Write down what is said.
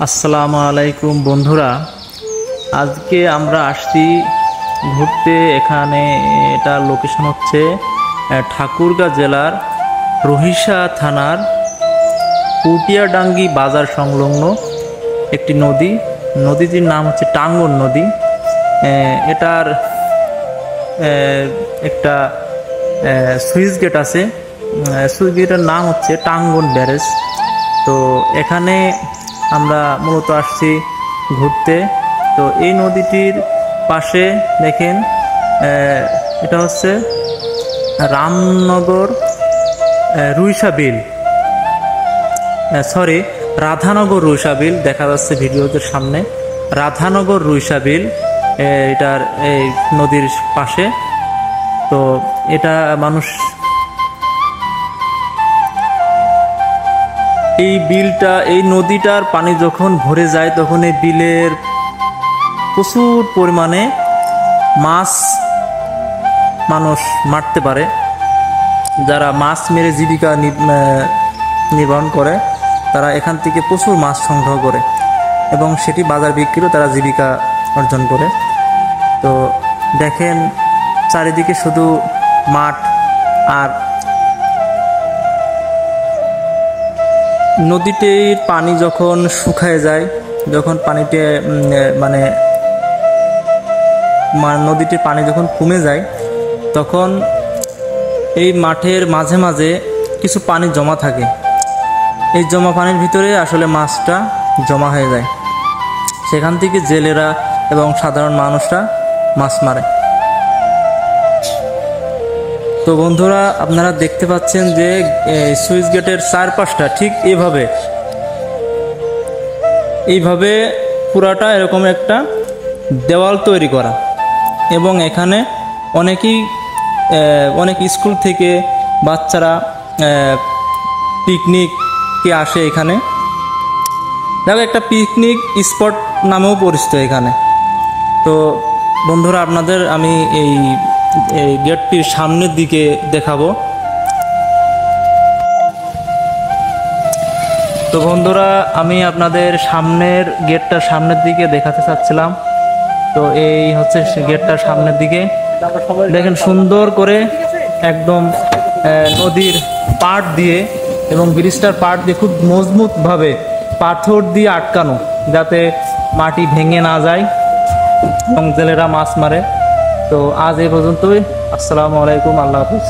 আসসালামু আলাইকুম বন্ধুরা, আজকে আমরা আসছি ঘুরতে। এখানে এটা লোকেশন হচ্ছে ঠাকুরগাঁও জেলার রহিষা থানার পুটিয়াডাঙ্গি বাজার সংলগ্ন একটি নদীটির নাম হচ্ছে টাঙ্গন নদী। এটার একটা সুইচ গেট আছে। সুইচ গেটের নাম হচ্ছে টাঙ্গন ব্যারেজ। তো এখানে আমরা মূলত আসছি ঘুরতে। তো এই নদীটির পাশে দেখেন এটা হচ্ছে রামনগর রুইসা বিল, রাধানগর রুইসা বিল দেখা যাচ্ছে ভিডিওতে সামনে। রাধানগর রুইসা বিল এটার এই নদীর পাশে। তো এটা মানুষ এই নদীটার পানি যখন ভরে যায় তখন এই বিলের প্রচুর পরিমাণে মাছ মানুষ মারতে পারে। যারা মাছ মেরে জীবিকা নির্বাহ করে তারা এখান থেকে প্রচুর মাছ সংগ্রহ করে এবং সেটি বাজার বিক্রিও তারা জীবিকা অর্জন করে। তো দেখেন চারিদিকে শুধু মাঠ, আর নদীটির পানি যখন শুকায় যায়, যখন পানিতে নদীটির পানি যখন কমে যায়, তখন এই মাঠের মাঝে মাঝে কিছু পানি জমা থাকে। এই জমা পানির ভিতরে আসলে মাছটা জমা হয়ে যায়। সেখান থেকে জেলেরা এবং সাধারণ মানুষরা মাছ মারে। তো বন্ধুরা, আপনারা দেখতে পাচ্ছেন যে সুইচ গেটের চারপাশটা ঠিক এইভাবে পুরাটা এরকম একটা দেওয়াল তৈরি করা, এবং এখানে অনেক স্কুল থেকে বাচ্চারা পিকনিকে আসে। এখানে দেখো একটা পিকনিক স্পট নামেও পরিচিত এখানে। তো বন্ধুরা, আপনাদের আমি এই গেটটির সামনের দিকে দেখাবো। তো বন্ধুরা, আমি আপনাদের গেটটার সামনের দিকে দেখাতে চাচ্ছিলাম। তো এই হচ্ছে গেটটার সামনের দিকে দেখেন সুন্দর করে একদম নদীর পাড় দিয়ে এবং ব্রিজটার পাড় দিয়ে খুব মজবুতভাবে পাথর দিয়ে আটকানো, যাতে মাটি ভেঙে না যায় এবং জেলেরা মাছ মারে। তো আজ এই পর্যন্তই। আসসালামু আলাইকুম, আল্লাহ হাফিজ।